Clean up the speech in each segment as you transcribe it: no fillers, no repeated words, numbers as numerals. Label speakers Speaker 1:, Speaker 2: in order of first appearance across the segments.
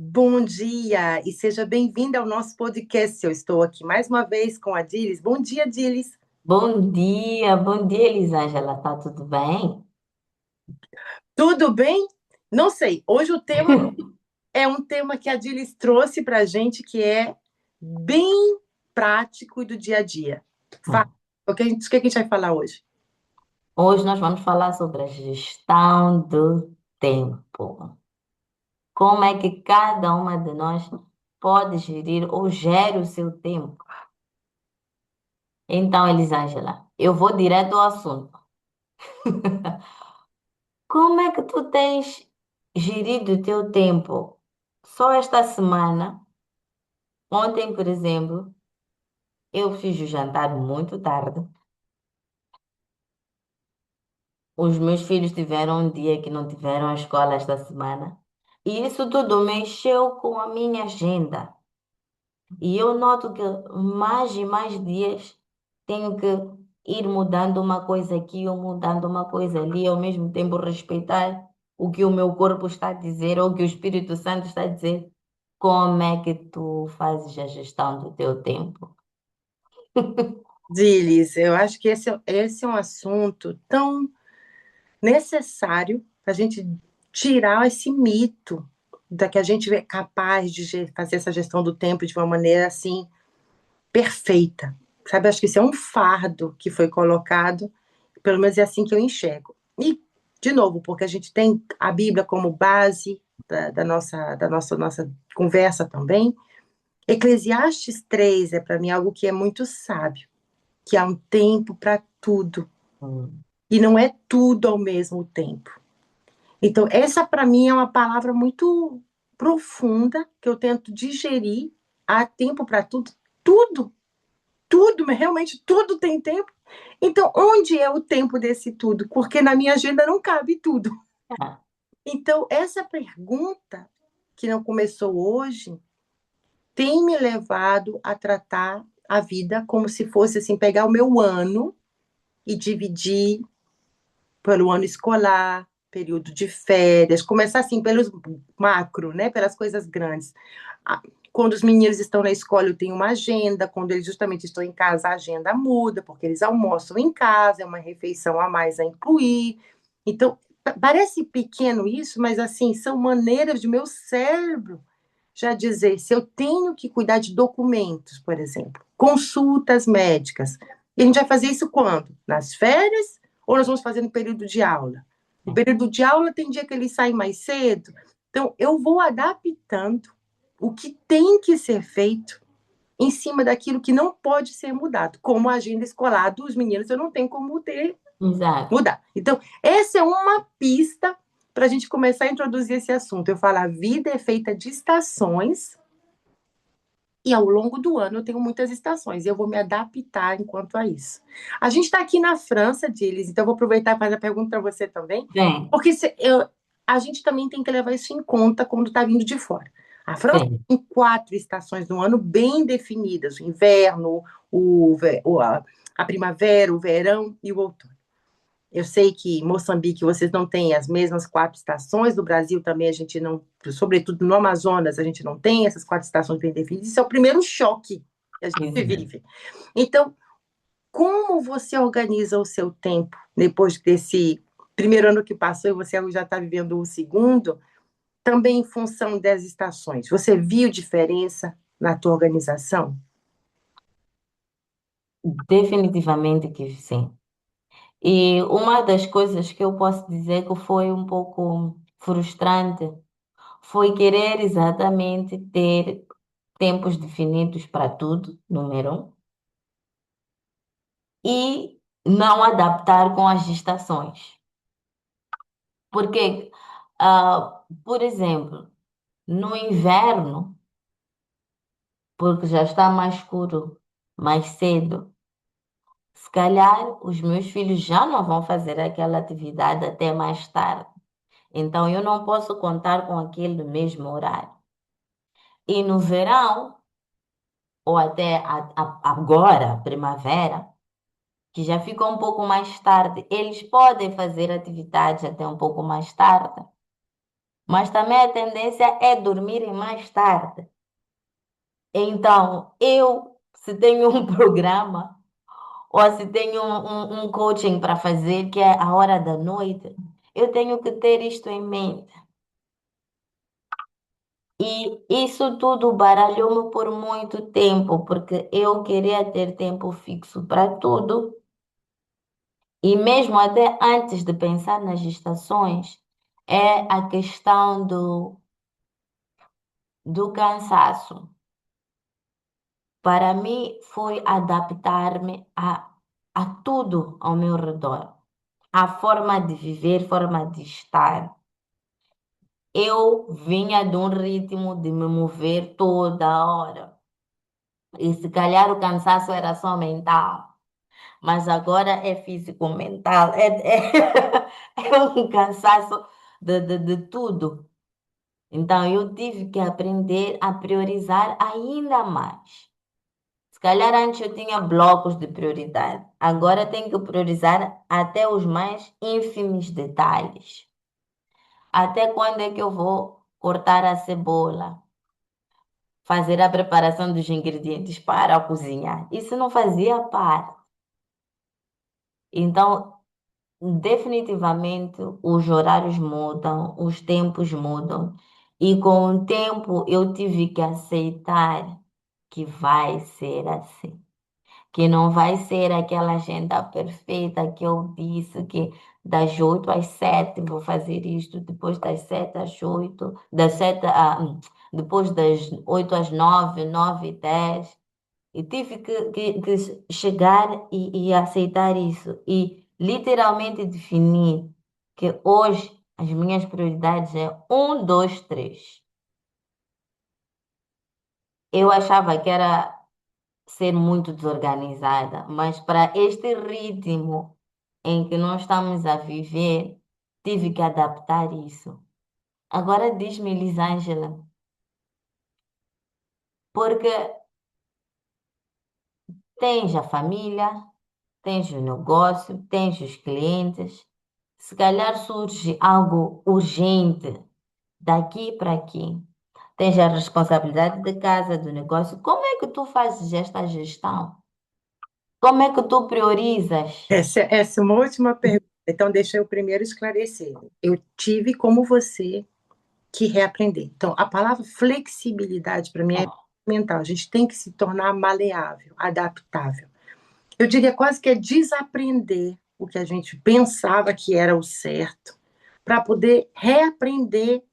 Speaker 1: Bom dia e seja bem-vinda ao nosso podcast. Eu estou aqui mais uma vez com a Dilis. Bom dia, Dilis.
Speaker 2: Bom dia, Elisângela. Tá tudo bem?
Speaker 1: Tudo bem? Não sei. Hoje o tema é um tema que a Dilis trouxe para a gente que é bem prático e do dia a dia. Fala.
Speaker 2: Hum.
Speaker 1: O que a gente vai falar hoje?
Speaker 2: Hoje nós vamos falar sobre a gestão do tempo. Como é que cada uma de nós pode gerir ou gere o seu tempo? Então, Elisângela, eu vou direto ao assunto. Como é que tu tens gerido o teu tempo? Só esta semana, ontem, por exemplo, eu fiz o jantar muito tarde. Os meus filhos tiveram um dia que não tiveram a escola esta semana. E isso tudo mexeu com a minha agenda. E eu noto que mais e mais dias tenho que ir mudando uma coisa aqui ou mudando uma coisa ali, ao mesmo tempo respeitar o que o meu corpo está a dizer ou o que o Espírito Santo está a dizer. Como é que tu fazes a gestão do teu tempo?
Speaker 1: Dilis, eu acho que esse é um assunto tão necessário para a gente tirar esse mito da que a gente é capaz de fazer essa gestão do tempo de uma maneira assim perfeita. Sabe, acho que isso é um fardo que foi colocado, pelo menos é assim que eu enxergo. E, de novo, porque a gente tem a Bíblia como base da nossa conversa também. Eclesiastes 3 é para mim algo que é muito sábio, que há um tempo para tudo,
Speaker 2: Hum.
Speaker 1: e não é tudo ao mesmo tempo. Então, essa para mim é uma palavra muito profunda que eu tento digerir. Há tempo para tudo, tudo, tudo, mas realmente tudo tem tempo. Então, onde é o tempo desse tudo? Porque na minha agenda não cabe tudo.
Speaker 2: Ah,
Speaker 1: Então, essa pergunta, que não começou hoje, tem me levado a tratar a vida como se fosse assim, pegar o meu ano e dividir pelo ano escolar, período de férias, começar assim pelos macro, né, pelas coisas grandes. Quando os meninos estão na escola, eu tenho uma agenda. Quando eles justamente estão em casa, a agenda muda, porque eles almoçam em casa, é uma refeição a mais a incluir. Então, parece pequeno isso, mas assim, são maneiras de meu cérebro já dizer se eu tenho que cuidar de documentos, por exemplo, consultas médicas. E a gente vai fazer isso quando? Nas férias ou nós vamos fazer no período de aula? No período de aula tem dia que eles saem mais cedo. Então, eu vou adaptando o que tem que ser feito em cima daquilo que não pode ser mudado, como a agenda escolar dos meninos, eu não tenho como
Speaker 2: exato.
Speaker 1: mudar. Então, essa é uma pista para a gente começar a introduzir esse assunto. Eu falo, a vida é feita de estações e ao longo do ano eu tenho muitas estações e eu vou me adaptar enquanto a isso. A gente está aqui na França, Diles, então eu vou aproveitar e fazer a pergunta para você também,
Speaker 2: Bem,
Speaker 1: porque a gente também tem que levar isso em conta quando está vindo de fora. A França
Speaker 2: sim.
Speaker 1: tem 4 estações no ano bem definidas: o inverno, a primavera, o verão e o outono. Eu sei que em Moçambique vocês não têm as mesmas 4 estações, no Brasil também a gente não, sobretudo no Amazonas, a gente não tem essas 4 estações bem definidas. Isso é o primeiro choque que a gente
Speaker 2: Exato.
Speaker 1: vive. Então, como você organiza o seu tempo depois desse primeiro ano que passou e você já está vivendo o segundo, também em função das estações? Você viu diferença na tua organização?
Speaker 2: Definitivamente que sim. E uma das coisas que eu posso dizer que foi um pouco frustrante foi querer exatamente ter tempos definidos para tudo, número um, e não adaptar com as estações. Porque, por exemplo, no inverno, porque já está mais escuro mais cedo, se calhar os meus filhos já não vão fazer aquela atividade até mais tarde. Então, eu não posso contar com aquele mesmo horário. E no verão, ou até agora, primavera, que já fica um pouco mais tarde, eles podem fazer atividades até um pouco mais tarde. mas também a tendência é dormirem mais tarde. Então, eu, se tenho um programa, ou se tenho um coaching para fazer, que é a hora da noite, eu tenho que ter isto em mente. E isso tudo baralhou-me por muito tempo, porque eu queria ter tempo fixo para tudo. E mesmo até antes de pensar nas estações, é a questão do cansaço. Para mim, foi adaptar-me a tudo ao meu redor, a forma de viver, forma de estar. Eu vinha de um ritmo de me mover toda hora. E se calhar o cansaço era só mental, mas agora é físico-mental. É um cansaço de tudo. Então eu tive que aprender a priorizar ainda mais. Se calhar antes eu tinha blocos de prioridade. Agora tenho que priorizar até os mais ínfimos detalhes. Até quando é que eu vou cortar a cebola? Fazer a preparação dos ingredientes para cozinhar. Isso não fazia parte. Então, definitivamente, os horários mudam, os tempos mudam. E com o tempo eu tive que aceitar que vai ser assim. Que não vai ser aquela agenda perfeita que eu disse que das 8 às 7 vou fazer isto, depois das 7 às 8, depois das 8 às 9, 9 e 10. E tive que chegar e aceitar isso e literalmente definir que hoje as minhas prioridades é um, dois, três. Eu achava que era ser muito desorganizada, mas para este ritmo em que nós estamos a viver, tive que adaptar isso. Agora diz-me, Elisângela, porque tens a família, tens o negócio, tens os clientes, se calhar surge algo urgente daqui para aqui. Tens a responsabilidade de casa, do negócio. Como é que tu fazes esta gestão? Como é que tu priorizas?
Speaker 1: Essa é uma ótima pergunta. Então, deixa eu primeiro esclarecer. Eu tive, como você, que reaprender. Então, a palavra flexibilidade para mim é fundamental. A gente tem que se tornar maleável, adaptável. Eu diria quase que é desaprender o que a gente pensava que era o certo, para poder reaprender,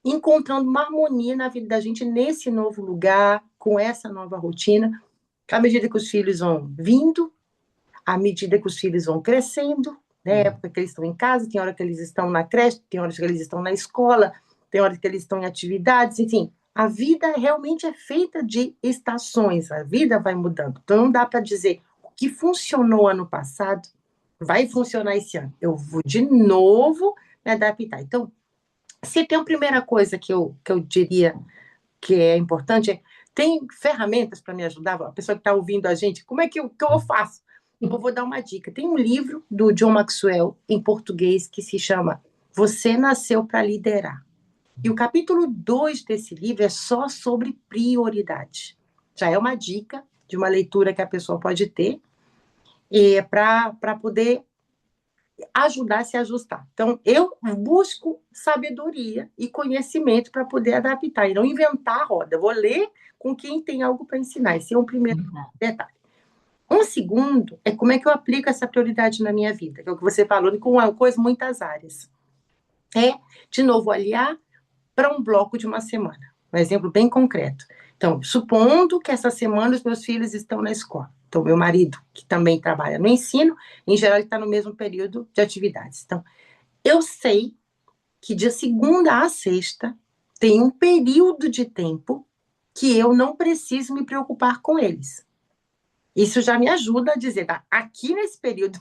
Speaker 1: encontrando uma harmonia na vida da gente nesse novo lugar, com essa nova rotina. À medida que os filhos vão vindo, à medida que os filhos vão crescendo, né? Época que eles estão em casa, tem hora que eles estão na creche, tem hora que eles estão na escola, tem hora que eles estão em atividades, enfim. A vida realmente é feita de estações, a vida vai mudando. Então não dá para dizer o que funcionou ano passado vai funcionar esse ano. Eu vou de novo me adaptar. Então, se tem a primeira coisa que eu diria que é importante, tem ferramentas para me ajudar? A pessoa que está ouvindo a gente, como é que eu faço? Eu vou dar uma dica. Tem um livro do John Maxwell, em português, que se chama Você Nasceu para Liderar. E o capítulo 2 desse livro é só sobre prioridade. Já é uma dica de uma leitura que a pessoa pode ter para poder ajudar a se ajustar. Então, eu busco sabedoria e conhecimento para poder adaptar e não inventar a roda. Eu vou ler com quem tem algo para ensinar. Esse é o primeiro detalhe. Um segundo é como é que eu aplico essa prioridade na minha vida, que é o que você falou, com uma coisa, muitas áreas. É, de novo, aliar para um bloco de uma semana. Um exemplo bem concreto. Então, supondo que essa semana os meus filhos estão na escola. Então, meu marido, que também trabalha no ensino, em geral, ele está no mesmo período de atividades. Então, eu sei que de segunda a sexta tem um período de tempo que eu não preciso me preocupar com eles. Isso já me ajuda a dizer, tá, aqui nesse período,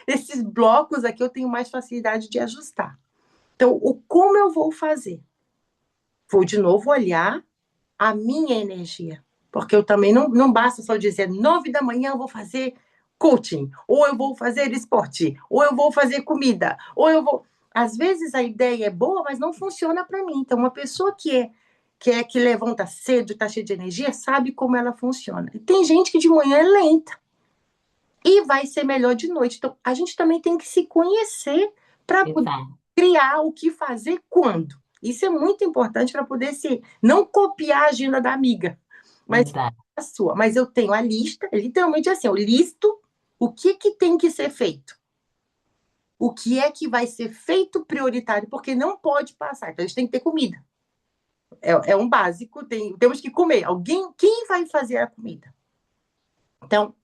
Speaker 1: esses blocos aqui eu tenho mais facilidade de ajustar. Então, como eu vou fazer? Vou de novo olhar a minha energia. Porque eu também não basta só dizer 9 da manhã eu vou fazer coaching, ou eu vou fazer esporte, ou eu vou fazer comida, ou eu vou. às vezes a ideia é boa, mas não funciona para mim. Então, uma pessoa que levanta cedo, está cheia de energia, sabe como ela funciona. E tem gente que de manhã é lenta e vai ser melhor de noite. Então, a gente também tem que se conhecer para poder
Speaker 2: Exato,
Speaker 1: criar o que fazer quando. Isso é muito importante para poder se não copiar a agenda da amiga, mas
Speaker 2: exato,
Speaker 1: a sua. Mas eu tenho a lista, literalmente assim, eu listo o que tem que ser feito. O que é que vai ser feito prioritário, porque não pode passar. Então, a gente tem que ter comida. É um básico, temos que comer. Quem vai fazer a comida? Então,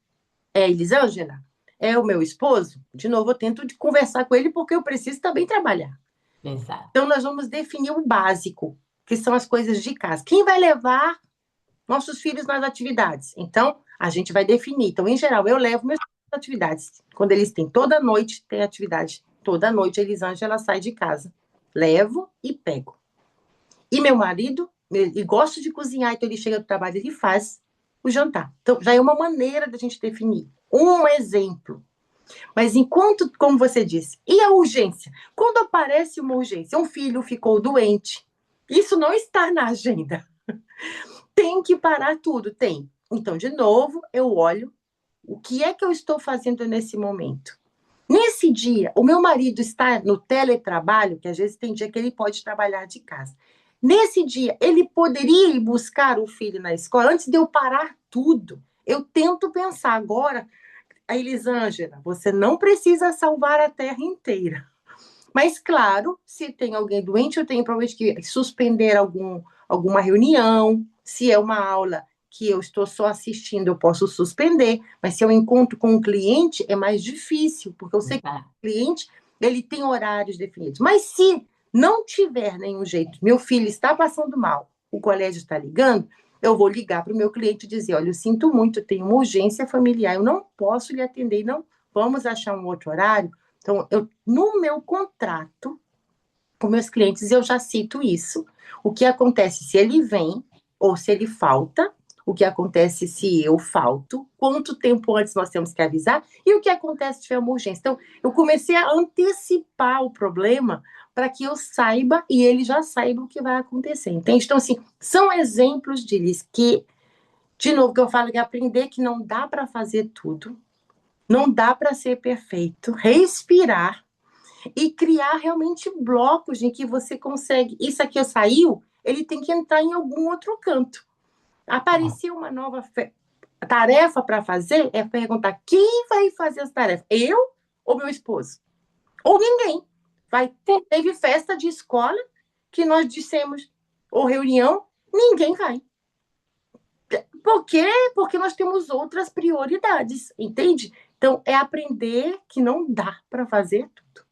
Speaker 1: é a Elisângela? É o meu esposo? De novo, eu tento de conversar com ele porque eu preciso também trabalhar.
Speaker 2: exato.
Speaker 1: Então, nós vamos definir o básico, que são as coisas de casa. Quem vai levar nossos filhos nas atividades? Então, a gente vai definir. Então, em geral, eu levo meus filhos nas atividades. Quando eles têm toda noite, tem atividade. Toda noite, a Elisângela sai de casa. Levo e pego. E meu marido, ele gosta de cozinhar, então ele chega do trabalho e ele faz o jantar. Então, já é uma maneira da gente definir. Um exemplo. Mas enquanto, como você disse, e a urgência? Quando aparece uma urgência, um filho ficou doente, isso não está na agenda. Tem que parar tudo, tem. Então, de novo, eu olho o que é que eu estou fazendo nesse momento. Nesse dia, o meu marido está no teletrabalho, que às vezes tem dia que ele pode trabalhar de casa. Nesse dia, ele poderia ir buscar o filho na escola antes de eu parar tudo. Eu tento pensar agora, a Elisângela, você não precisa salvar a terra inteira. Mas, claro, se tem alguém doente, eu tenho provavelmente que suspender alguma reunião. Se é uma aula que eu estou só assistindo, eu posso suspender. Mas se eu encontro com um cliente, é mais difícil, porque eu sei que
Speaker 2: Exato.
Speaker 1: o cliente ele tem horários definidos. Mas se não tiver nenhum jeito, meu filho está passando mal, o colégio está ligando, eu vou ligar para o meu cliente e dizer: olha, eu sinto muito, eu tenho uma urgência familiar, eu não posso lhe atender, não vamos achar um outro horário. Então, no meu contrato com meus clientes, eu já cito isso. O que acontece se ele vem ou se ele falta, o que acontece se eu falto, quanto tempo antes nós temos que avisar e o que acontece se tiver uma urgência. Então, eu comecei a antecipar o problema para que eu saiba e ele já saiba o que vai acontecer. Entende? Então, assim, são exemplos que, de novo, que eu falo que é aprender que não dá para fazer tudo, não dá para ser perfeito, respirar e criar realmente blocos em que você consegue. Isso aqui saiu, ele tem que entrar em algum outro canto. Apareceu uma nova tarefa para fazer, é perguntar quem vai fazer essa tarefa? Eu ou meu esposo? Ou ninguém. Teve festa de escola que nós dissemos, ou reunião, ninguém vai. Por quê? Porque nós temos outras prioridades, entende? Então, é aprender que não dá para fazer tudo.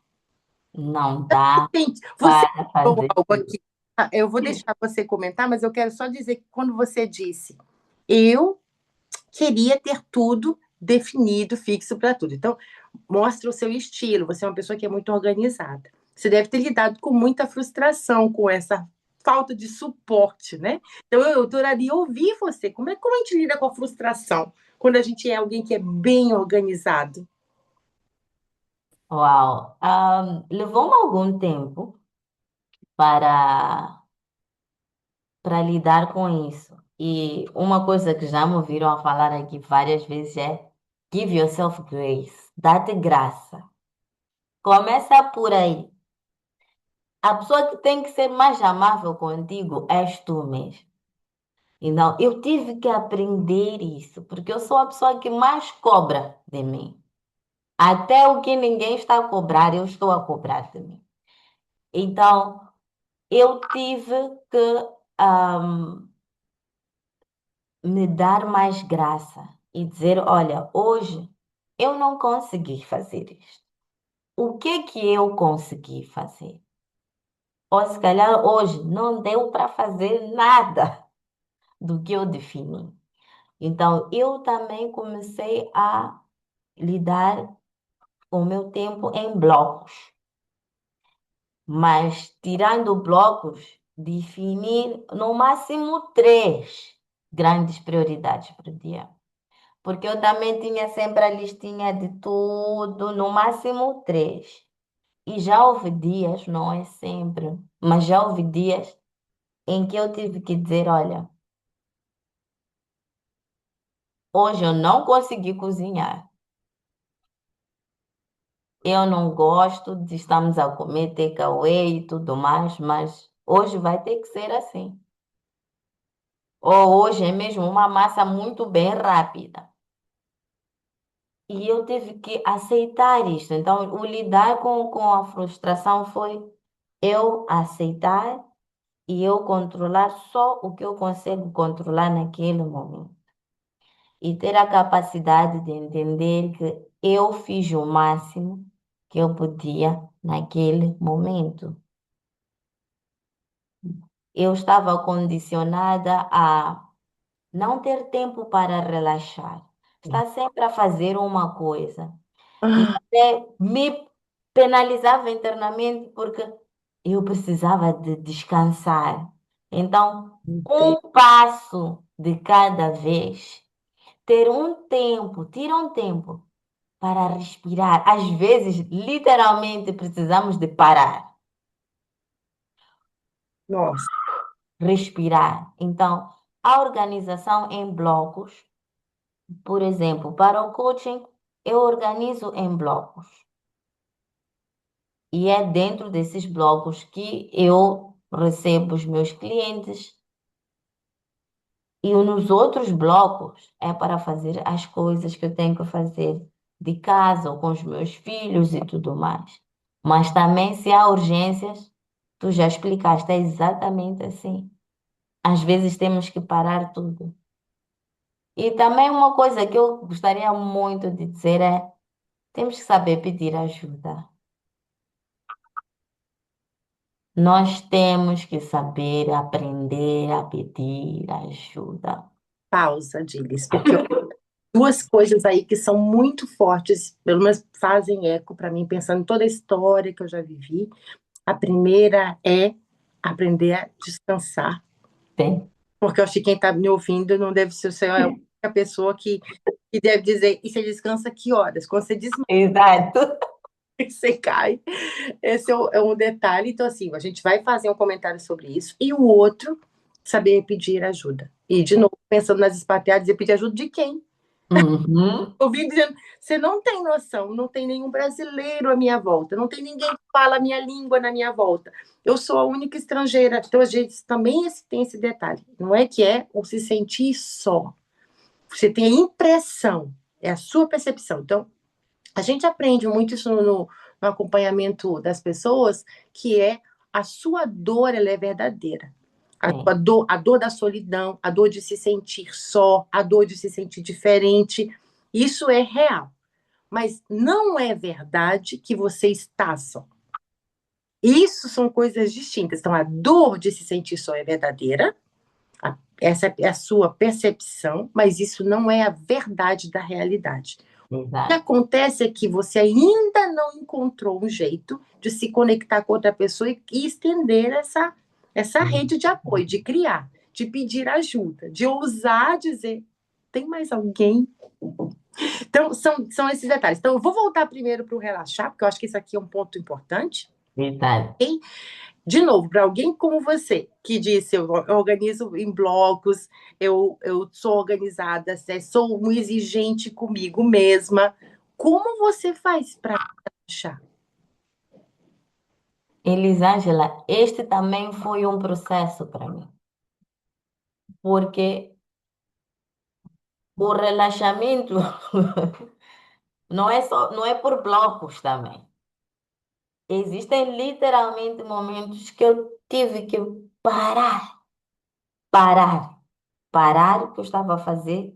Speaker 2: Não dá
Speaker 1: Você
Speaker 2: para
Speaker 1: falou
Speaker 2: fazer
Speaker 1: algo
Speaker 2: tudo.
Speaker 1: aqui. Eu vou deixar você comentar, mas eu quero só dizer que quando você disse, eu queria ter tudo definido, fixo para tudo. Então, mostra o seu estilo. Você é uma pessoa que é muito organizada. Você deve ter lidado com muita frustração com essa falta de suporte, né? Então, eu adoraria ouvir você. Como a gente lida com a frustração quando a gente é alguém que é bem organizado?
Speaker 2: Uau! Levou-me algum tempo para, para lidar com isso. E uma coisa que já me ouviram a falar aqui várias vezes é give yourself grace, dá-te graça. Começa por aí. A pessoa que tem que ser mais amável contigo és tu mesmo. E não, eu tive que aprender isso, porque eu sou a pessoa que mais cobra de mim. Até o que ninguém está a cobrar, eu estou a cobrar de mim. Então, eu tive que ahm, me dar mais graça e dizer, olha, hoje eu não consegui fazer isto. O que é que eu consegui fazer? Ou se calhar hoje não deu para fazer nada do que eu defini. Então, eu também comecei a lidar com o meu tempo em blocos, mas tirando blocos, definir no máximo três grandes prioridades por dia. Porque eu também tinha sempre a listinha de tudo, no máximo três. E já houve dias, não é sempre, mas já houve dias em que eu tive que dizer, olha, hoje eu não consegui cozinhar. Eu não gosto de estarmos a comer takeaway e tudo mais, mas hoje vai ter que ser assim. Ou hoje é mesmo uma massa muito bem rápida. E eu tive que aceitar isso. Então, o lidar com a frustração foi eu aceitar e eu controlar só o que eu consigo controlar naquele momento. E ter a capacidade de entender que eu fiz o máximo que eu podia naquele momento. Eu estava condicionada a não ter tempo para relaxar, estar sempre a fazer uma coisa. E
Speaker 1: Ah,
Speaker 2: até me penalizava internamente porque eu precisava de descansar. Então,
Speaker 1: entendo.
Speaker 2: um passo de cada vez, ter um tempo, tira um tempo para respirar. Às vezes, literalmente, precisamos de parar,
Speaker 1: Nossa,
Speaker 2: respirar. Então, a organização em blocos, por exemplo, para o coaching, eu organizo em blocos. E é dentro desses blocos que eu recebo os meus clientes. E nos outros blocos é para fazer as coisas que eu tenho que fazer de casa ou com os meus filhos e tudo mais. Mas também, se há urgências, tu já explicaste, é exatamente assim. Às vezes temos que parar tudo. E também uma coisa que eu gostaria muito de dizer é: temos que saber pedir ajuda. Nós temos que saber aprender a pedir ajuda.
Speaker 1: pausa, Dilis, porque duas coisas aí que são muito fortes, pelo menos fazem eco para mim, pensando em toda a história que eu já vivi. A primeira é aprender a descansar,
Speaker 2: Sim,
Speaker 1: porque eu acho que quem está me ouvindo não deve ser só a única pessoa que deve dizer, e você descansa que horas? Quando você desmaia,
Speaker 2: exato.
Speaker 1: você cai. Esse é um detalhe. Então, assim, a gente vai fazer um comentário sobre isso. E o outro, saber pedir ajuda. E, de novo, pensando nas expatriadas, e pedir ajuda de quem?
Speaker 2: Uhum.
Speaker 1: Ouvi dizendo, você não tem noção, não tem nenhum brasileiro à minha volta, não tem ninguém que fala a minha língua na minha volta. Eu sou a única estrangeira. Então, a gente também tem esse detalhe. Não é que é o se sentir só. Você tem a impressão, é a sua percepção. Então, a gente aprende muito isso no acompanhamento das pessoas, que é a sua dor, ela é verdadeira.
Speaker 2: Sim,
Speaker 1: A dor da solidão, a dor de se sentir só, a dor de se sentir diferente, isso é real. Mas não é verdade que você está só. Isso são coisas distintas. Então, a dor de se sentir só é verdadeira, essa é a sua percepção, mas isso não é a verdade da realidade. O que
Speaker 2: exato.
Speaker 1: acontece é que você ainda não encontrou um jeito de se conectar com outra pessoa e estender essa rede de apoio, de criar, de pedir ajuda, de ousar dizer: tem mais alguém? Então, são esses detalhes. Então, eu vou voltar primeiro para o relaxar, porque eu acho que isso aqui é um ponto importante.
Speaker 2: Exato.
Speaker 1: E, de novo, para alguém como você, que disse: eu organizo em blocos, eu sou organizada, sou um exigente comigo mesma. Como você faz para relaxar?
Speaker 2: Elisângela, este também foi um processo para mim, porque o relaxamento não é por blocos também. Existem literalmente momentos que eu tive que parar, parar, parar o que eu estava a fazer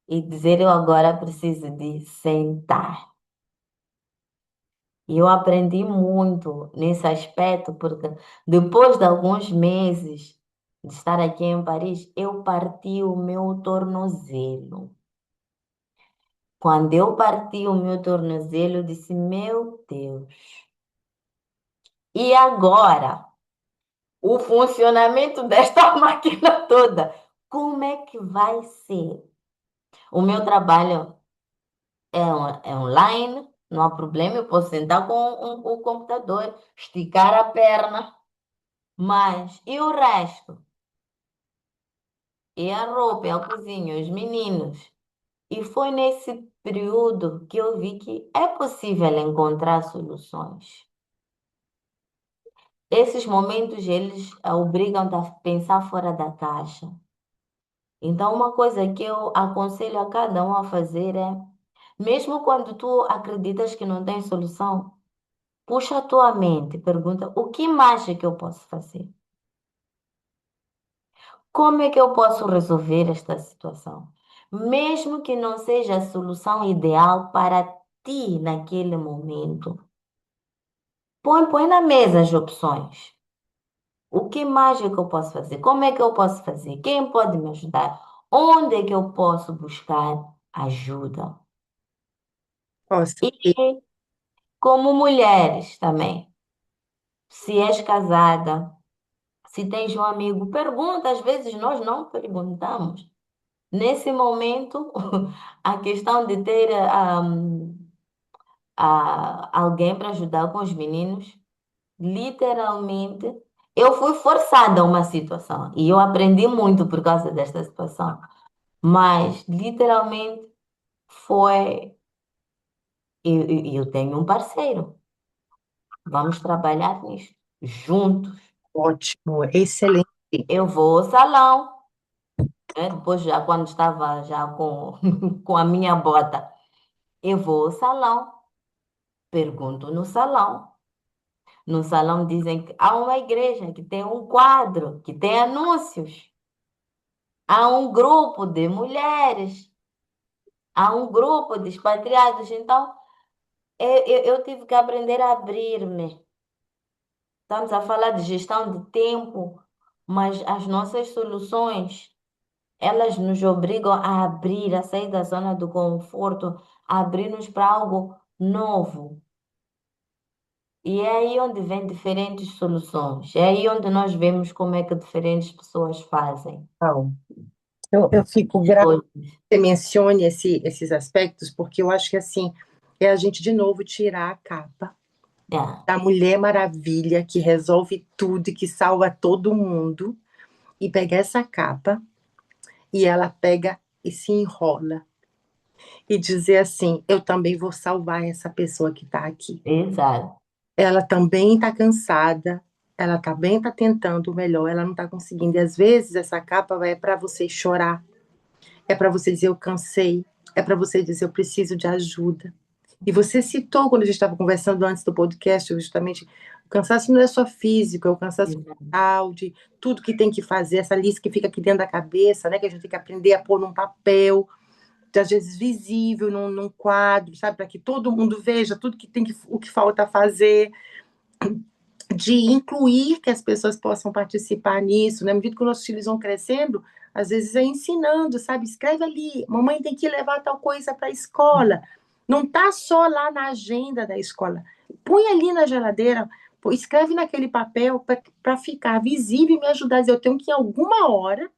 Speaker 2: e dizer eu agora preciso de sentar. E eu aprendi muito nesse aspecto, porque depois de alguns meses de estar aqui em Paris, eu parti o meu tornozelo. Quando eu parti o meu tornozelo, eu disse: Meu Deus, e agora? O funcionamento desta máquina toda, como é que vai ser? O meu trabalho é online, Não há problema, eu posso sentar com o computador, esticar a perna, mas e o resto? E a roupa, e a cozinha, os meninos. E foi nesse período que eu vi que é possível encontrar soluções. Esses momentos, eles obrigam-te a pensar fora da caixa. Então, uma coisa que eu aconselho a cada um a fazer é, mesmo quando tu acreditas que não tem solução, puxa a tua mente, e pergunta, o que mais é que eu posso fazer? Como é que eu posso resolver esta situação? Mesmo que não seja a solução ideal para ti naquele momento. Põe na mesa as opções. O que mais é que eu posso fazer? Como é que eu posso fazer? Quem pode me ajudar? Onde é que eu posso buscar ajuda?
Speaker 1: Nossa,
Speaker 2: E como mulheres também, se és casada, se tens um amigo, pergunta, às vezes nós não perguntamos. Nesse momento, a questão de ter alguém para ajudar com os meninos, literalmente, eu fui forçada a uma situação e eu aprendi muito por causa desta situação. Mas, literalmente, foi. Eu tenho um parceiro, vamos trabalhar nisto juntos.
Speaker 1: ótimo, excelente.
Speaker 2: Eu vou ao salão, né? Depois, já quando estava já com, com a minha bota, eu vou ao salão, pergunto no salão. No salão dizem que há uma igreja que tem um quadro, que tem anúncios. Há um grupo de mulheres, há um grupo de expatriados. Então, eu tive que aprender a abrir-me. Estamos a falar de gestão de tempo, mas as nossas soluções, elas nos obrigam a abrir, a sair da zona do conforto, a abrir-nos para algo novo. E é aí onde vem diferentes soluções. É aí onde nós vemos como é que diferentes pessoas fazem
Speaker 1: Então, eu fico
Speaker 2: as
Speaker 1: grata
Speaker 2: coisas.
Speaker 1: que você mencione esses aspectos, porque eu acho que assim, é a gente de novo tirar a capa
Speaker 2: É,
Speaker 1: da Mulher Maravilha que resolve tudo e que salva todo mundo, e pegar essa capa e ela pega e se enrola e dizer assim: eu também vou salvar essa pessoa que está aqui.
Speaker 2: exato.
Speaker 1: Ela também está cansada, ela também está tentando o melhor, ela não está conseguindo. E às vezes essa capa é para você chorar, é para você dizer eu cansei, é para você dizer eu preciso de ajuda. E você citou, quando a gente estava conversando antes do podcast, justamente, o cansaço não é só físico, é o cansaço
Speaker 2: Exato.
Speaker 1: mental, de tudo que tem que fazer, essa lista que fica aqui dentro da cabeça, né, que a gente tem que aprender a pôr num papel, às vezes visível, num quadro, sabe, para que todo mundo veja tudo que tem que, o que falta fazer, de incluir que as pessoas possam participar nisso, né? À medida que os nossos filhos vão crescendo, às vezes é ensinando, sabe? Escreve ali, mamãe tem que levar tal coisa para a escola. Não tá só lá na agenda da escola. Põe ali na geladeira, escreve naquele papel para ficar visível e me ajudar a dizer, eu tenho que, em alguma hora,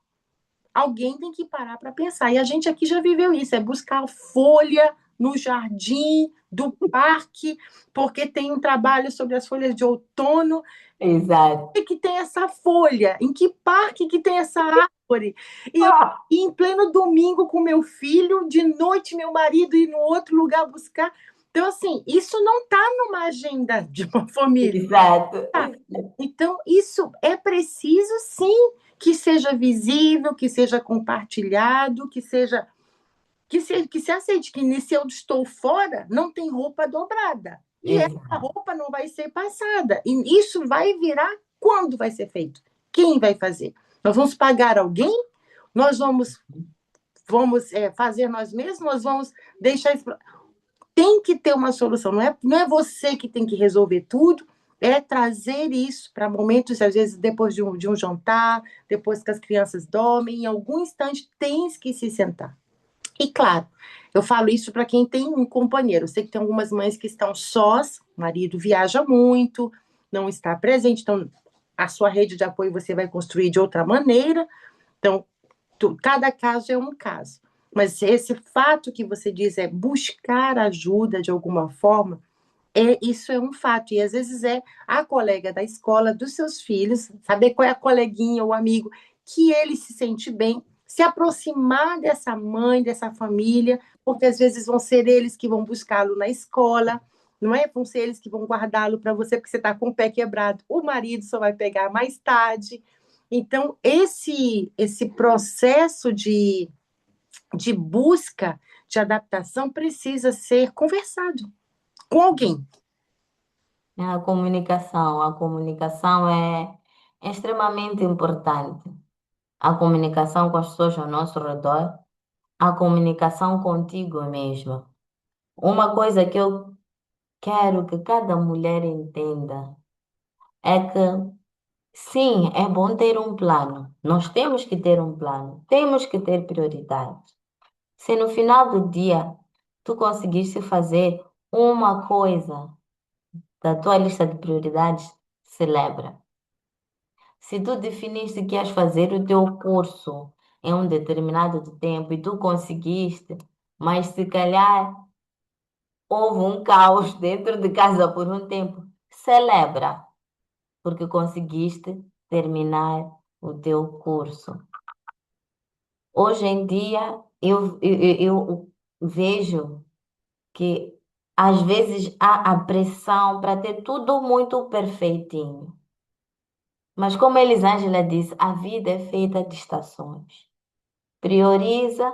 Speaker 1: alguém tem que parar para pensar. E a gente aqui já viveu isso, é buscar folha no jardim do parque, porque tem um trabalho sobre as folhas de outono.
Speaker 2: Exato.
Speaker 1: Que tem essa folha? Em que parque que tem essa árvore? E eu
Speaker 2: Ah,
Speaker 1: ia em pleno domingo com meu filho, de noite meu marido ir no outro lugar buscar. Então, assim, isso não está numa agenda de uma família.
Speaker 2: exato.
Speaker 1: Tá? Então, isso é preciso, sim, que seja visível, que seja compartilhado, que se aceite que se eu estou fora, não tem roupa dobrada. E essa
Speaker 2: Exato.
Speaker 1: roupa não vai ser passada. E isso vai virar quando vai ser feito? Quem vai fazer? Nós vamos pagar alguém? Nós vamos fazer nós mesmos? Nós vamos deixar isso. Tem que ter uma solução. Não é você que tem que resolver tudo. É trazer isso para momentos, às vezes, depois de um jantar, depois que as crianças dormem, em algum instante, tens que se sentar. E claro, eu falo isso para quem tem um companheiro. Eu sei que tem algumas mães que estão sós, o marido viaja muito, não está presente, então a sua rede de apoio você vai construir de outra maneira. Então, cada caso é um caso. Mas esse fato que você diz é buscar ajuda de alguma forma, isso é um fato. E às vezes é a colega da escola dos seus filhos, saber qual é a coleguinha ou amigo que ele se sente bem, se aproximar dessa mãe, dessa família, porque às vezes vão ser eles que vão buscá-lo na escola, não é? Vão ser eles que vão guardá-lo para você, porque você está com o pé quebrado. O marido só vai pegar mais tarde. Então, esse processo de busca, de adaptação, precisa ser conversado com alguém.
Speaker 2: A comunicação é extremamente importante. A comunicação com as pessoas ao nosso redor, a comunicação contigo mesma. Uma coisa que eu quero que cada mulher entenda é que, sim, é bom ter um plano. Nós temos que ter um plano, temos que ter prioridades. Se no final do dia tu conseguiste fazer uma coisa da tua lista de prioridades, celebra. Se tu definiste que ias fazer o teu curso em um determinado tempo e tu conseguiste, mas se calhar houve um caos dentro de casa por um tempo, celebra, porque conseguiste terminar o teu curso. Hoje em dia, eu vejo que às vezes há a pressão para ter tudo muito perfeitinho. Mas como a Elisângela disse, a vida é feita de estações. Prioriza,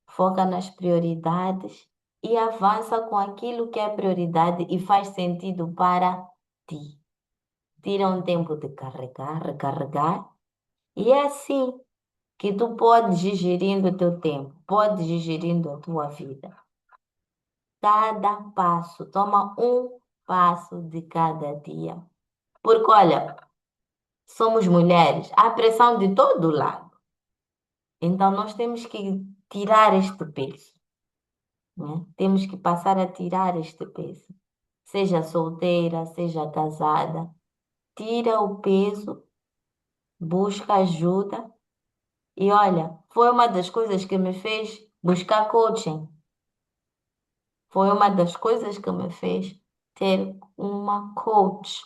Speaker 2: foca nas prioridades e avança com aquilo que é prioridade e faz sentido para ti. Tira um tempo de carregar, recarregar, e é assim que tu podes ir gerindo o teu tempo, podes ir gerindo a tua vida. Cada passo, toma um passo de cada dia. Porque, olha, somos mulheres, há pressão de todo lado. Então, nós temos que tirar este peso, né? Temos que passar a tirar este peso. Seja solteira, seja casada, tira o peso, busca ajuda. E olha, foi uma das coisas que me fez buscar coaching. Foi uma das coisas que me fez ter uma coach.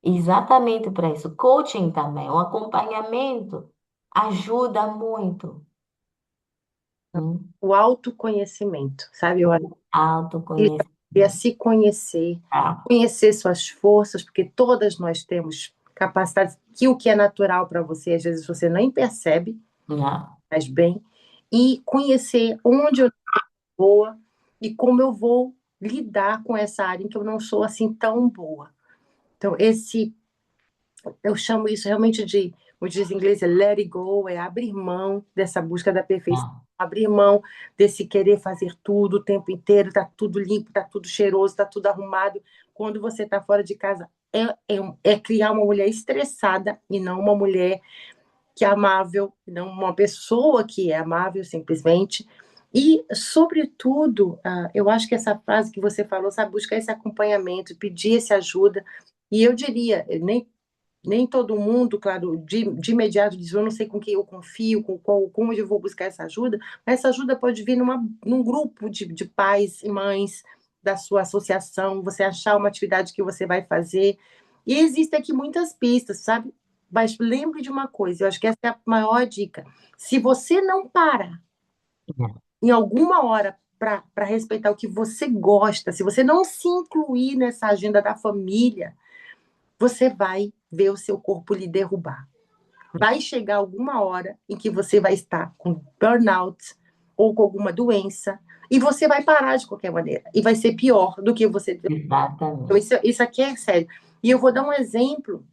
Speaker 2: Exatamente para isso. Coaching também, o acompanhamento ajuda muito. Hum?
Speaker 1: O autoconhecimento, sabe? Eu
Speaker 2: Autoconhecimento.
Speaker 1: a se conhecer, conhecer suas forças, porque todas nós temos capacidades, que o que é natural para você, às vezes você nem percebe,
Speaker 2: Não.
Speaker 1: faz bem, e conhecer onde eu sou boa e como eu vou lidar com essa área em que eu não sou assim tão boa. Então, eu chamo isso realmente de, como diz em inglês, é let it go, é abrir mão dessa busca da perfeição,
Speaker 2: Não.
Speaker 1: abrir mão desse querer fazer tudo o tempo inteiro, tá tudo limpo, tá tudo cheiroso, tá tudo arrumado. Quando você tá fora de casa, é criar uma mulher estressada e não uma mulher que é amável, não uma pessoa que é amável simplesmente. E, sobretudo, eu acho que essa frase que você falou, sabe, buscar esse acompanhamento, pedir essa ajuda. E eu diria, nem todo mundo, claro, de imediato diz, eu não sei com quem eu confio, como eu vou buscar essa ajuda, mas essa ajuda pode vir num grupo de pais e mães da sua associação, você achar uma atividade que você vai fazer. E existem aqui muitas pistas, sabe? Mas lembre de uma coisa, eu acho que essa é a maior dica. Se você não para em alguma hora para respeitar o que você gosta, se você não se incluir nessa agenda da família, você vai ver o seu corpo lhe derrubar. Vai chegar alguma hora em que você vai estar com burnout ou com alguma doença e você vai parar de qualquer maneira. E vai ser pior do que você. Então,
Speaker 2: Exatamente.
Speaker 1: isso aqui é sério. E eu vou dar um exemplo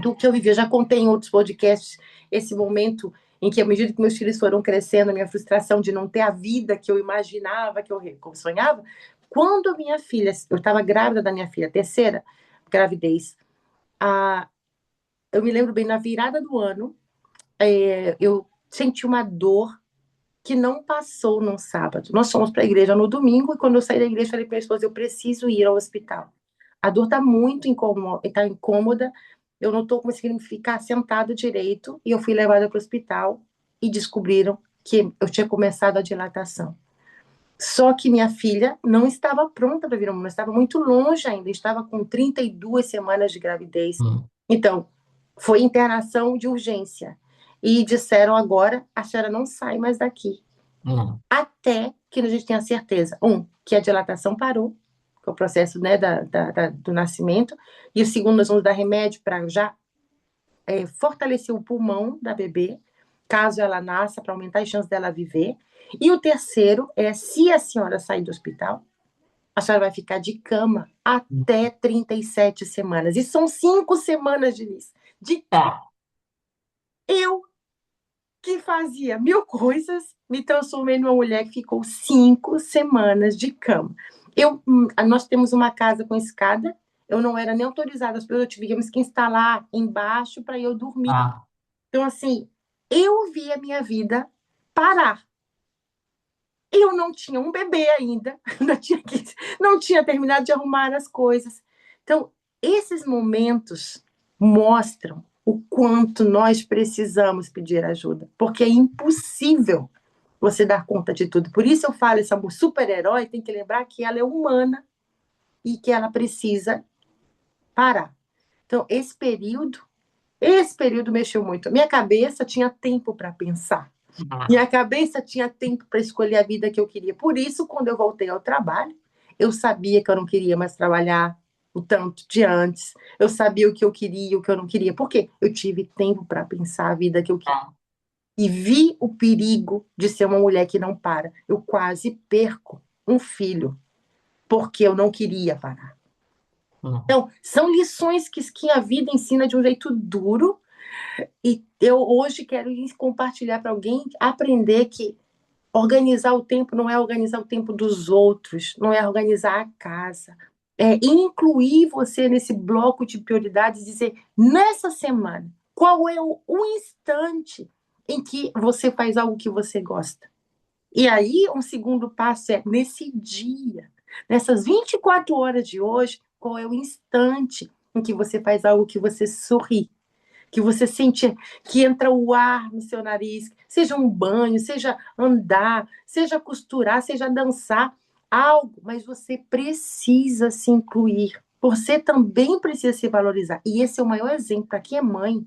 Speaker 1: do que eu vivi. Eu já contei em outros podcasts esse momento em que, à medida que meus filhos foram crescendo, a minha frustração de não ter a vida que eu imaginava, que eu sonhava. Quando a minha filha, eu estava grávida da minha filha, terceira gravidez, a, eu me lembro bem, na virada do ano, eu senti uma dor que não passou no sábado. Nós fomos para a igreja no domingo e quando eu saí da igreja, falei para minha esposa, eu preciso ir ao hospital. A dor está muito incômoda, tá incômoda, eu não estou conseguindo ficar sentada direito e eu fui levada para o hospital e descobriram que eu tinha começado a dilatação. Só que minha filha não estava pronta para vir ao mundo, estava muito longe ainda, estava com 32 semanas de gravidez.
Speaker 2: Hum,
Speaker 1: Então, foi internação de urgência. E disseram agora, a senhora não sai mais daqui.
Speaker 2: não.
Speaker 1: Até que a gente tenha certeza, que a dilatação parou, que é o processo, né, do nascimento, e o segundo, nós vamos dar remédio para já fortalecer o pulmão da bebê, caso ela nasça, para aumentar as chances dela viver. E o terceiro é, se a senhora sair do hospital, a senhora vai ficar de cama até 37 semanas. E são 5 semanas, Denise. De
Speaker 2: Tá.
Speaker 1: eu, que fazia mil coisas, me transformei numa mulher que ficou 5 semanas de cama. Nós temos uma casa com escada, eu não era nem autorizada, eu tivemos que instalar embaixo para eu dormir.
Speaker 2: Ah,
Speaker 1: Então, assim, eu vi a minha vida parar. Eu não tinha um bebê ainda, não tinha terminado de arrumar as coisas. Então, esses momentos mostram o quanto nós precisamos pedir ajuda, porque é impossível você dar conta de tudo. Por isso eu falo, essa super-herói tem que lembrar que ela é humana e que ela precisa parar. Então, esse período mexeu muito. Minha cabeça tinha tempo para pensar.
Speaker 2: ah,
Speaker 1: Minha cabeça tinha tempo para escolher a vida que eu queria. Por isso, quando eu voltei ao trabalho, eu sabia que eu não queria mais trabalhar o tanto de antes. Eu sabia o que eu queria e o que eu não queria. Por quê? Eu tive tempo para pensar a vida que eu queria.
Speaker 2: tá.
Speaker 1: E vi o perigo de ser uma mulher que não para. Eu quase perco um filho, porque eu não queria parar.
Speaker 2: Não.
Speaker 1: Então, são lições que a vida ensina de um jeito duro, e eu hoje quero compartilhar para alguém, aprender que organizar o tempo não é organizar o tempo dos outros, não é organizar a casa. É incluir você nesse bloco de prioridades e dizer, nessa semana, qual é o instante em que você faz algo que você gosta. E aí, um segundo passo é, nesse dia, nessas 24 horas de hoje, qual é o instante em que você faz algo que você sorri, que você sente que entra o ar no seu nariz, seja um banho, seja andar, seja costurar, seja dançar, algo, mas você precisa se incluir. Você também precisa se valorizar. E esse é o maior exemplo para quem é mãe,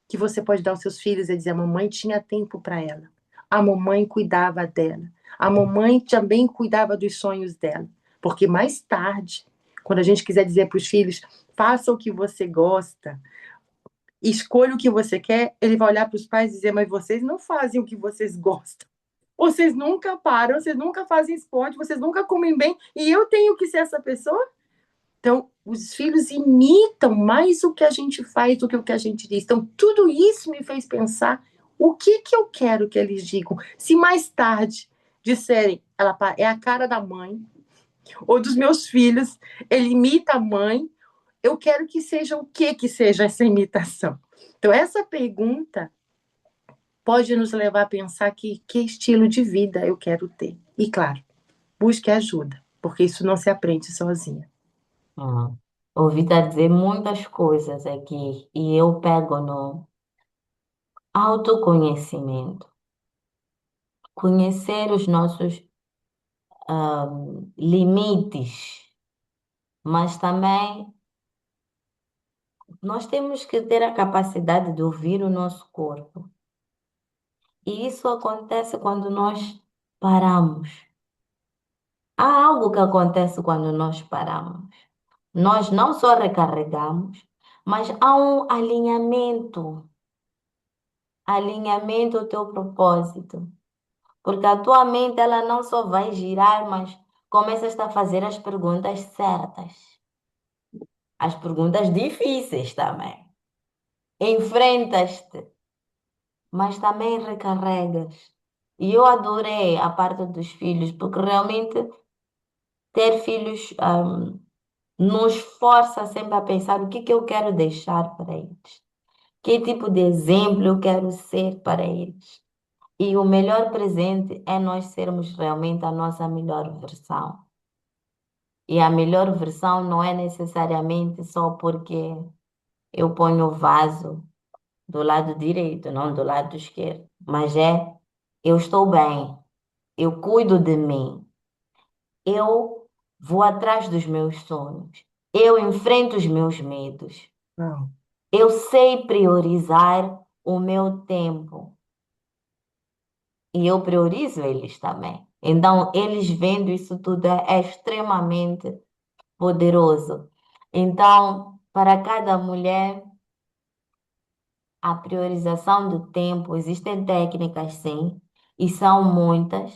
Speaker 1: que você pode dar aos seus filhos e dizer: a mamãe tinha tempo para ela, a mamãe cuidava dela, a mamãe também cuidava dos sonhos dela. Porque mais tarde, quando a gente quiser dizer para os filhos, faça o que você gosta, escolha o que você quer, ele vai olhar para os pais e dizer: mas vocês não fazem o que vocês gostam. Vocês nunca param, vocês nunca fazem esporte, vocês nunca comem bem, e eu tenho que ser essa pessoa? Então, os filhos imitam mais o que a gente faz do que o que a gente diz. Então, tudo isso me fez pensar o que eu quero que eles digam. Se mais tarde disserem, ela é a cara da mãe, ou dos meus filhos, ele imita a mãe, eu quero que seja o que seja essa imitação. Então, essa pergunta pode nos levar a pensar que estilo de vida eu quero ter. E, claro, busque ajuda, porque isso não se aprende sozinha.
Speaker 2: Hum. Ouvi-te dizer muitas coisas aqui e eu pego no autoconhecimento. Conhecer os nossos limites, mas também nós temos que ter a capacidade de ouvir o nosso corpo. E isso acontece quando nós paramos. Há algo que acontece quando nós paramos. Nós não só recarregamos, mas há um alinhamento ao teu propósito. Porque a tua mente ela não só vai girar, mas começas a fazer as perguntas certas. As perguntas difíceis também. Enfrentas-te, mas também recarregas. E eu adorei a parte dos filhos, porque realmente ter filhos nos força sempre a pensar o que que eu quero deixar para eles. Que tipo de exemplo eu quero ser para eles. E o melhor presente é nós sermos realmente a nossa melhor versão. E a melhor versão não é necessariamente só porque eu ponho o vaso do lado direito, não do lado esquerdo, mas é eu estou bem, eu cuido de mim, eu vou atrás dos meus sonhos, eu enfrento os meus medos,
Speaker 1: Não.
Speaker 2: eu sei priorizar o meu tempo e eu priorizo eles também. Então, eles vendo isso tudo é extremamente poderoso. Então, para cada mulher, a priorização do tempo, existem técnicas, sim, e são muitas.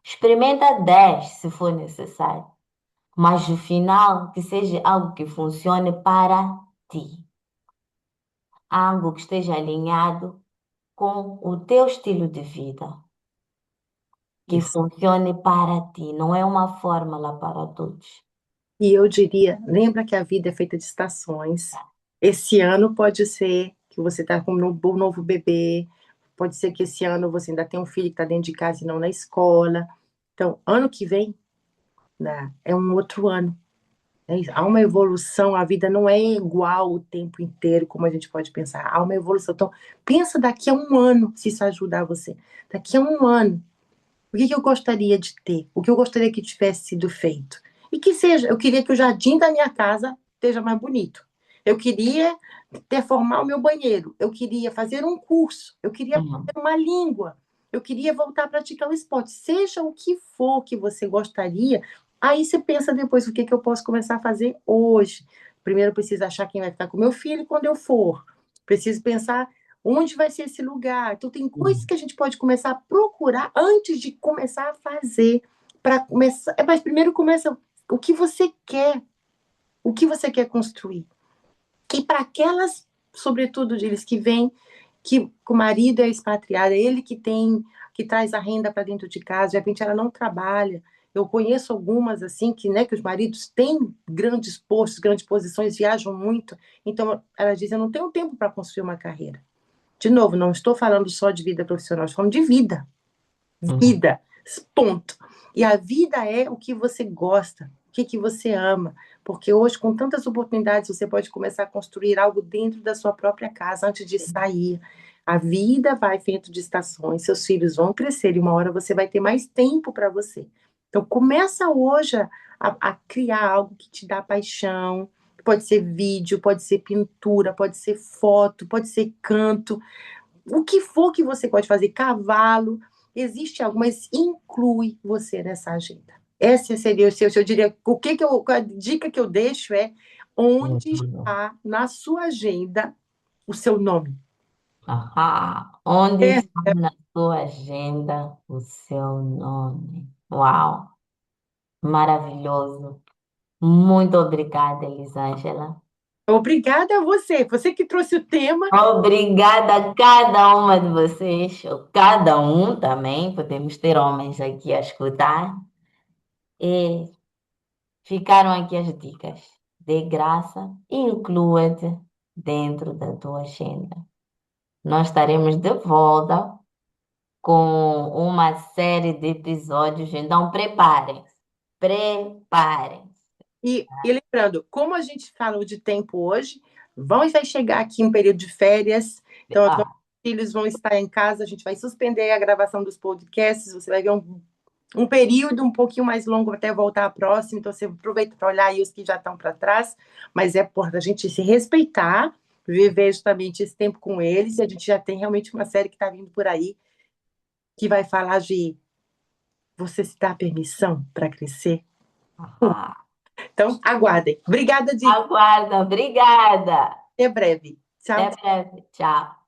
Speaker 2: Experimenta 10 se for necessário, mas no final que seja algo que funcione para ti, algo que esteja alinhado com o teu estilo de vida, que
Speaker 1: Isso.
Speaker 2: funcione para ti, não é uma fórmula para todos.
Speaker 1: E eu diria, lembra que a vida é feita de estações. Esse ano pode ser que você está com um novo bebê, pode ser que esse ano você ainda tem um filho que está dentro de casa e não na escola. Então, ano que vem, né, é um outro ano. Há uma evolução, a vida não é igual o tempo inteiro, como a gente pode pensar. Há uma evolução. Então, pensa daqui a um ano, se isso ajudar você. Daqui a um ano, o que que eu gostaria de ter? O que eu gostaria que tivesse sido feito? E que seja, eu queria que o jardim da minha casa esteja mais bonito. Eu queria reformar o meu banheiro. Eu queria fazer um curso. Eu queria
Speaker 2: Uhum.
Speaker 1: aprender uma língua. Eu queria voltar a praticar o esporte. Seja o que for que você gostaria, aí você pensa depois o que que eu posso começar a fazer hoje. Primeiro eu preciso achar quem vai ficar com meu filho quando eu for. Preciso pensar onde vai ser esse lugar? Então, tem coisas
Speaker 2: Uhum.
Speaker 1: que a gente pode começar a procurar antes de começar a fazer. Para começar. Mas primeiro começa o que você quer, o que você quer construir. E para aquelas, sobretudo, deles que vêm, que o marido é expatriado, é ele que tem, que traz a renda para dentro de casa, de repente ela não trabalha. Eu conheço algumas assim que, né, que os maridos têm grandes postos, grandes posições, viajam muito. Então ela diz: eu não tenho tempo para construir uma carreira. De novo, não estou falando só de vida profissional, estou falando de vida.
Speaker 2: Uhum.
Speaker 1: Vida, ponto. E a vida é o que você gosta, o que, que você ama. Porque hoje, com tantas oportunidades, você pode começar a construir algo dentro da sua própria casa antes de sair. A vida vai feito de estações, seus filhos vão crescer e uma hora você vai ter mais tempo para você. Então, começa hoje a criar algo que te dá paixão. Pode ser vídeo, pode ser pintura, pode ser foto, pode ser canto, o que for que você pode fazer, cavalo, existe algo, mas inclui você nessa agenda. Essa seria o seu, eu diria, o que que eu, a dica que eu deixo é onde
Speaker 2: Uhum.
Speaker 1: está na sua agenda o seu nome.
Speaker 2: Ahá. Onde
Speaker 1: É,
Speaker 2: está na sua agenda o seu nome? Uau, maravilhoso. Muito obrigada, Elisângela.
Speaker 1: obrigada a você, você que trouxe o tema.
Speaker 2: Obrigada a cada uma de vocês, ou cada um também, podemos ter homens aqui a escutar. E ficaram aqui as dicas. De graça, inclua-te dentro da tua agenda. Nós estaremos de volta com uma série de episódios, então preparem-se. Preparem-se.
Speaker 1: E lembrando, como a gente falou de tempo hoje, vai chegar aqui um período de férias, então os nossos
Speaker 2: Ah,
Speaker 1: filhos vão estar em casa, a gente vai suspender a gravação dos podcasts, você vai ver um período um pouquinho mais longo até voltar à próxima, então você aproveita para olhar aí os que já estão para trás, mas é importante a gente se respeitar, viver justamente esse tempo com eles, e a gente já tem realmente uma série que está vindo por aí, que vai falar de você se dar permissão para crescer.
Speaker 2: ah.
Speaker 1: Então, aguardem. Obrigada, Di.
Speaker 2: Aguarda, obrigada.
Speaker 1: Até breve. Tchau.
Speaker 2: Até breve. Tchau.